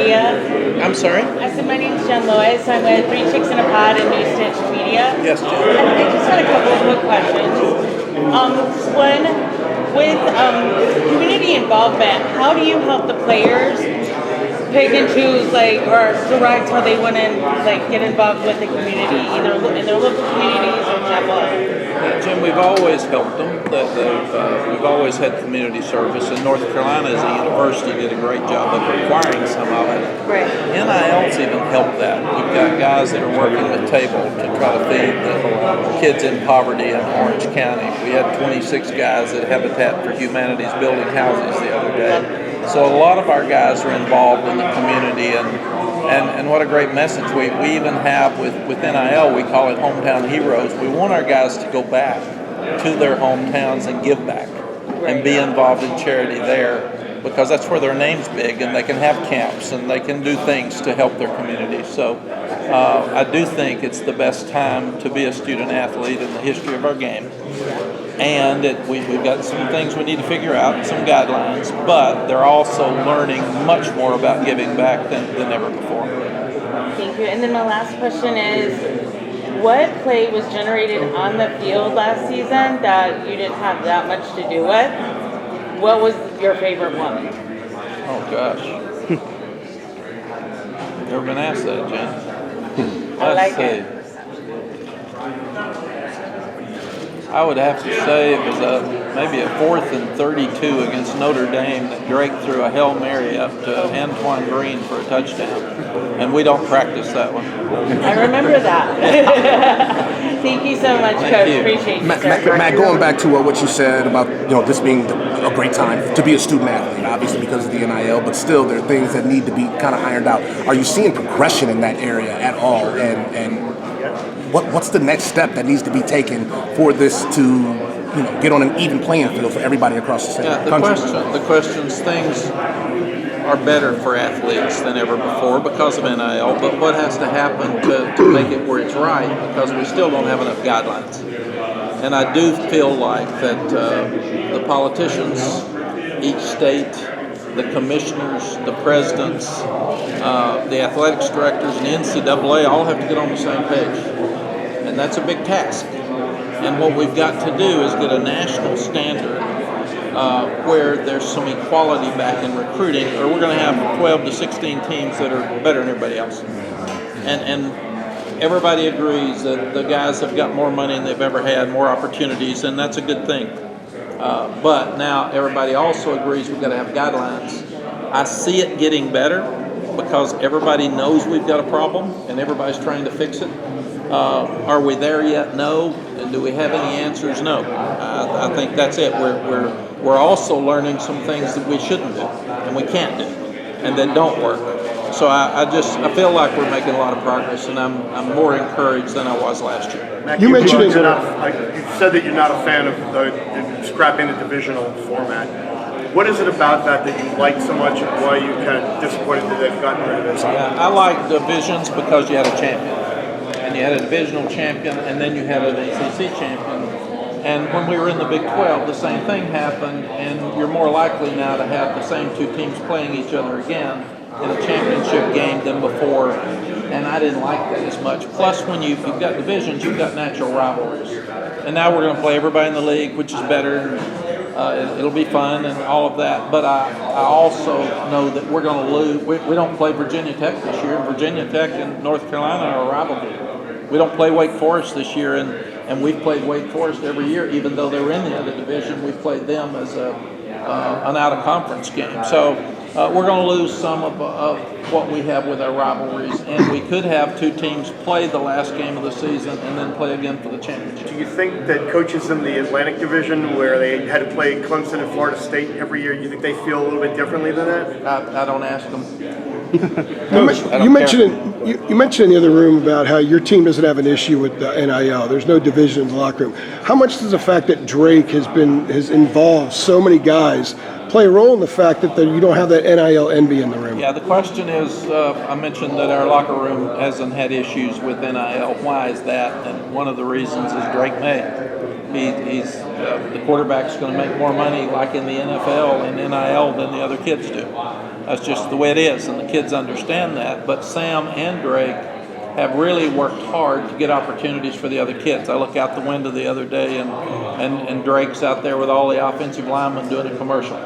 Media. I'm sorry? I said my name's Jen Lois. I'm with Three Chicks in a Pod and New Stitch Media. Yes, Jen. And I just had a couple of quick questions. One, with community involvement, how do you help the players pick and choose, or direct how they want to, get involved with the community, either in their local communities or Chapel? Jim, we've always helped them. We've always had community service, and North Carolina as a university did a great job of requiring some of it. Right. NIL's even helped that. We've got guys that are working the table to try to feed the kids in poverty in Orange County. We had 26 guys at Habitat for Humanity's building houses the other day. So a lot of our guys are involved in the community, and what a great message. We even have with NIL, we call it Hometown Heroes. We want our guys to go back to their hometowns and give back and be involved in charity there, because that's where their name's big, and they can have camps and they can do things to help their community. So I do think it's the best time to be a student athlete in the history of our game. And we've got some things we need to figure out, some guidelines, but they're also learning much more about giving back than ever before. Thank you. And then my last question is, what play was generated on the field last season that you didn't have that much to do with? What was your favorite one? Oh, gosh. Never been asked that, Jen. I like it. I would have to say it was maybe a 4th and 32 against Notre Dame that Drake threw a Hail Mary up to Antoine Green for a touchdown. And we don't practice that one. I remember that. Thank you so much, Thank Coach. you. Appreciate you, Matt, going back to what you said about this being a great time to be a student athlete, obviously because of the NIL, but still there are things that need to be kind of ironed out. Are you seeing progression in that area at all? And what's the next step that needs to be taken for this to get on an even playing field for everybody across the country? The questions, things are better for athletes than ever before because of NIL, but what has to happen to make it where it's right, because we still don't have enough guidelines. And I do feel like that the politicians, each state, the commissioners, the presidents, the athletics directors, and the NCAA all have to get on the same page. And that's a big task. And what we've got to do is get a national standard where there's some equality back in recruiting, or we're going to have 12 to 16 teams that are better than everybody else. And everybody agrees that the guys have got more money than they've ever had, more opportunities, and that's a good thing. But now everybody also agrees we've got to have guidelines. I see it getting better because everybody knows we've got a problem and everybody's trying to fix it. Are we there yet? No. And do we have any answers? No. I think that's it. We're also learning some things that we shouldn't do and we can't do and that don't work. So I feel like we're making a lot of progress, and I'm more encouraged than I was last year. Mack, you mentioned you said that you're not a fan of the scrapping the divisional format. What is it about that you like so much, and why are you kind of disappointed that they've gotten rid of it? I like divisions because you had a champion. And you had a divisional champion, and then you had an ACC champion. And when we were in the Big 12, the same thing happened, and you're more likely now to have the same two teams playing each other again in a championship game than before. And I didn't like that as much. Plus, when you've got divisions, you've got natural rivalries. And now we're going to play everybody in the league, which is better. It'll be fun and all of that. But I also know that we're going to lose. We don't play Virginia Tech this year. Virginia Tech and North Carolina are a rivalry. We don't play Wake Forest this year, and we've played Wake Forest every year, even though they were in the other division. We've played them as an out-of-conference game. So we're going to lose some of what we have with our rivalries, and we could have two teams play the last game of the season and then play again for the championship. Do you think that coaches in the Atlantic Division, where they had to play Clemson and Florida State every year, do you think they feel a little bit differently than that? I don't ask them. You mentioned in the other room about how your team doesn't have an issue with the NIL. There's no division in the locker room. How much does the fact that Drake has involved so many guys play a role in the fact that you don't have that NIL envy in the room? Yeah, the question is, I mentioned that our locker room hasn't had issues with NIL. Why is that? And one of the reasons is Drake May. He's the quarterback's going to make more money like in the NFL and NIL than the other kids do. That's just the way it is, and the kids understand that. But Sam and Drake have really worked hard to get opportunities for the other kids. I look out the window the other day, and Drake's out there with all the offensive linemen doing a commercial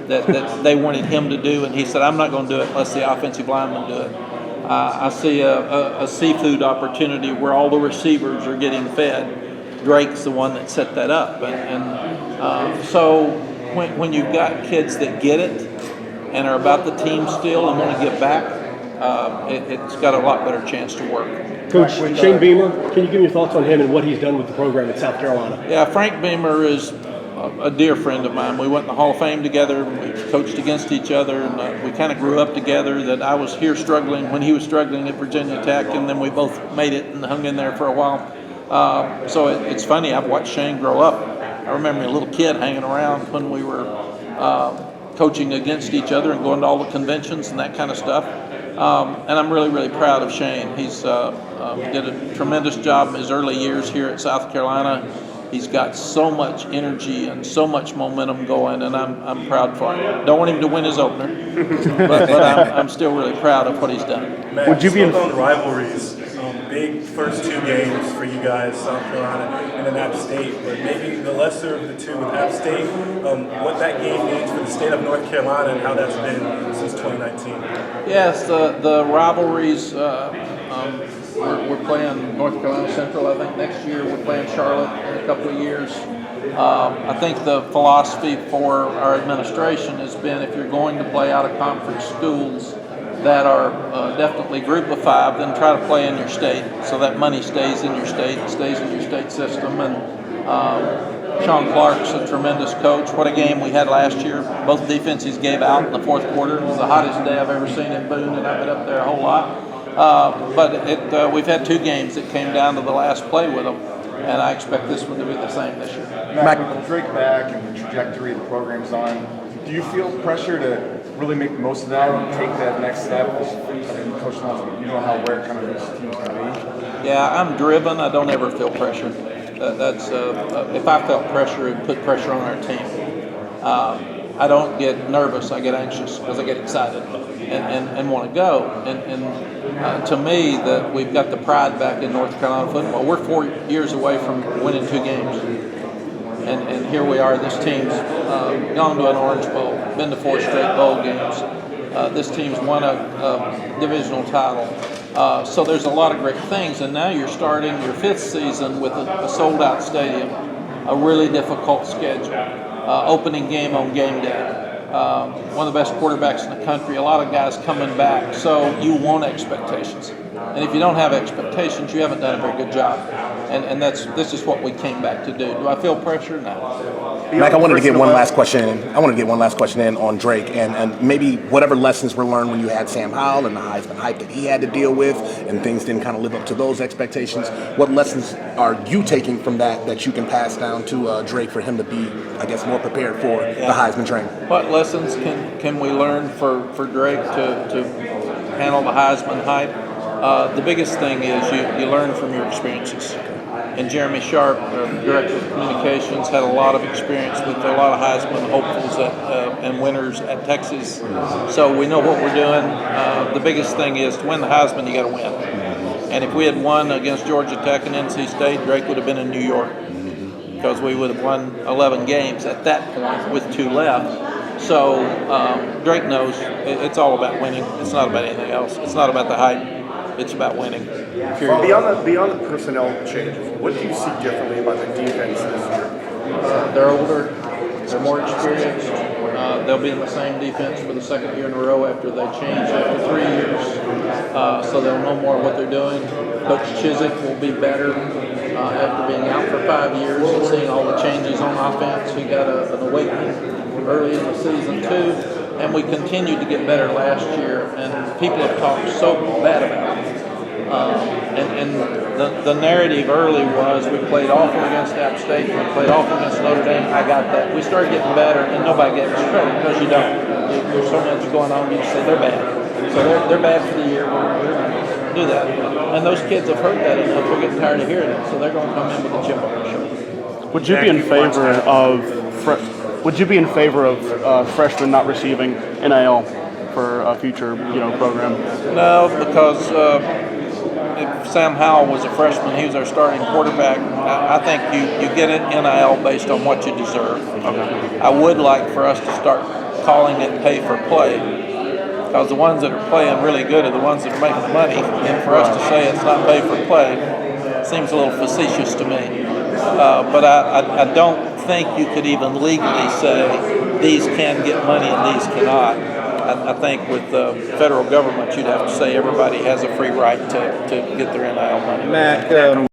that they wanted him to do, and he said, I'm not going to do it unless the offensive linemen do it. I see a seafood opportunity where all the receivers are getting fed. Drake's the one that set that up. So when you've got kids that get it and are about the team still and want to give back, it's got a lot better chance to work. Coach Shane Beamer, can you give me your thoughts on him and what he's done with the program in South Carolina? Yeah, Frank Beamer is a dear friend of mine. We went in the Hall of Fame together. We coached against each other, and we kind of grew up together. That I was here struggling when he was struggling at Virginia Tech, and then we both made it and hung in there for a while. So it's funny. I've watched Shane grow up. I remember a little kid hanging around when we were coaching against each other and going to all the conventions and that kind of stuff. And I'm really, really proud of Shane. He's did a tremendous job in his early years here at South Carolina. He's got so much energy and so much momentum going, and I'm proud for him. Don't want him to win his opener, but I'm still really proud of what he's done. Matt, would you be on rivalries? Big first two games for you guys, South Carolina and then App State, but maybe the lesser of the two with App State, what that game means for the state of North Carolina and how that's been since 2019. Yes, the rivalries, we're playing North Carolina Central, I think next year. We're playing Charlotte in a couple of years. I think the philosophy for our administration has been if you're going to play out of conference schools that are definitely group of five, then try to play in your state so that money stays in your state, stays in your state system. And Sean Clark's a tremendous coach. What a game we had last year. Both defenses gave out in the fourth quarter. It was the hottest day I've ever seen in Boone, and I've been up there a whole lot. But we've had two games that came down to the last play with them, and I expect this one to be the same this year. Mack, with Drake back and the trajectory the program's on, do you feel pressure to really make the most of that and take that next step? Coach Nelson, you know how rare kind of this team's going to be. Yeah, I'm driven. I don't ever feel pressure. If I felt pressure, it would put pressure on our team. I don't get nervous. I get anxious because I get excited and want to go. And to me, that we've got the pride back in North Carolina football. We're 4 years away from winning 2 games. And here we are. This team's gone to an Orange Bowl, been to 4 straight bowl games. This team's won a divisional title. So there's a lot of great things. And now you're starting your 5th season with a sold-out stadium, a really difficult schedule, opening game on game day. One of the best quarterbacks in the country, a lot of guys coming back. So you want expectations. And if you don't have expectations, you haven't done a very good job. And this is what we came back to do. Do I feel pressure? No. Mack, I wanted to get one last question in on Drake and maybe whatever lessons were learned when you had Sam Howell and the Heisman hype that he had to deal with and things didn't kind of live up to those expectations. What lessons are you taking from that you can pass down to Drake for him to be, I guess, more prepared for the Heisman train? What lessons can we learn for Drake to handle the Heisman hype? The biggest thing is you learn from your experiences. And Jeremy Sharp, Director of Communications, had a lot of experience with a lot of Heisman hopefuls and winners at Texas. So we know what we're doing. The biggest thing is to win the Heisman, you got to win. And if we had won against Georgia Tech and NC State, Drake would have been in New York because we would have won 11 games at that point with 2 left. So Drake knows it's all about winning. It's not about anything else. It's not about the hype. It's about winning. Beyond the personnel changes, what do you see differently about the defense this year? They're older. They're more experienced. They'll be in the same defense for the 2nd year in a row after they change after 3 years. So they'll know more of what they're doing. Coach Chiswick will be better after being out for 5 years and seeing all the changes on offense. He got an awakening early in the season too. And we continued to get better last year, and people have talked so bad about it. And the narrative early was we played awful against App State, we played awful against Notre Dame. I got that. We started getting better, and nobody gave us credit because you don't. There's so much going on. You say they're bad, so they're bad for the year. We're going to do that, and those kids have heard that enough. We're getting tired of hearing it, so they're going to come in with a chip on their shoulder. Would you be in favor of? Would you be in favor of freshmen not receiving NIL for a future program? No, because if Sam Howell was a freshman, he was our starting quarterback. I think you get it NIL based on what you deserve. Okay. I would like for us to start calling it pay for play, because the ones that are playing really good are the ones that are making the money. And for us to say it's not pay for play seems a little facetious to me. But I don't think you could even legally say these can get money and these cannot. I think with the federal government, you'd have to say everybody has a free right to get their NIL money. Mack,